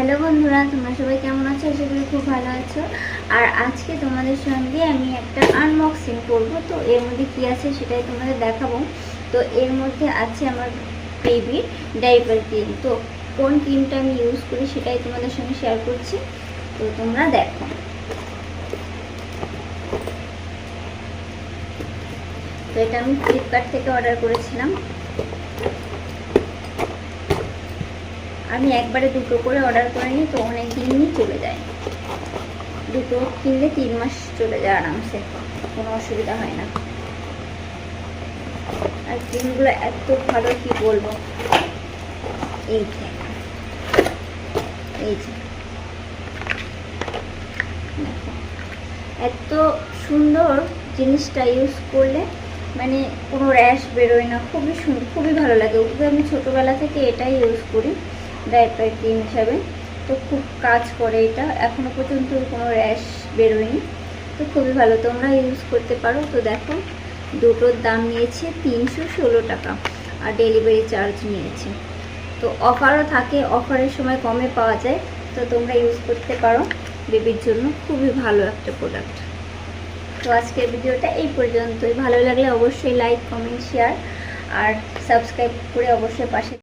Hello বন্ধুরা, তোমরা সবাই কেমন আছো? আশা করি খুব ভালো আছো। আর আজকে তোমাদের সঙ্গে আমি একটা আনবক্সিং করব। তো এর মধ্যে কী আছে সেটাই তোমাদের দেখাবো। তো এর মধ্যে আছে আমার বেবির ডাইপার ক্রিম। তো কোন ক্রিমটা আমি ইউজ করি সেটাই তোমাদের সঙ্গে শেয়ার করছি। তো তোমরা দেখো। তো এটা আমি ফ্লিপকার্ট থেকে অর্ডার করেছিলাম। আমি একবারে দুটো করে অর্ডার করে নিই, তো অনেক দিনই চলে যায়। দুটো কিনলে 3 মাস চলে যায় আরামসে, কোনো অসুবিধা হয় না। আর ক্রিমগুলো এত ভালো, কি বলবো। এই যে এত সুন্দর জিনিসটা ইউজ করলে, মানে কোনো র্যাশ বেরোয় না। খুবই সুন্দর, খুবই ভালো লাগে। ওকে আমি ছোটোবেলা থেকে এটাই ইউজ করি ডাইপার ক্রিম হিসাবে। তো খুব কাজ করে এটা, এখনও পর্যন্ত কোনো র্যাশ বেরোয়নি। তো খুবই ভালো, তোমরা ইউজ করতে পারো। তো দেখো, দুটোর দাম নিয়েছে 316 টাকা, আর ডেলিভারি চার্জ নিয়েছে। তো অফারও থাকে, অফারের সময় কমে পাওয়া যায়। তো তোমরা ইউজ করতে পারো, বেবির জন্য খুবই ভালো একটা প্রোডাক্ট। তো আজকের ভিডিওটা এই পর্যন্তই। ভালো লাগলে অবশ্যই লাইক, কমেন্ট, শেয়ার আর সাবস্ক্রাইব করে অবশ্যই পাশে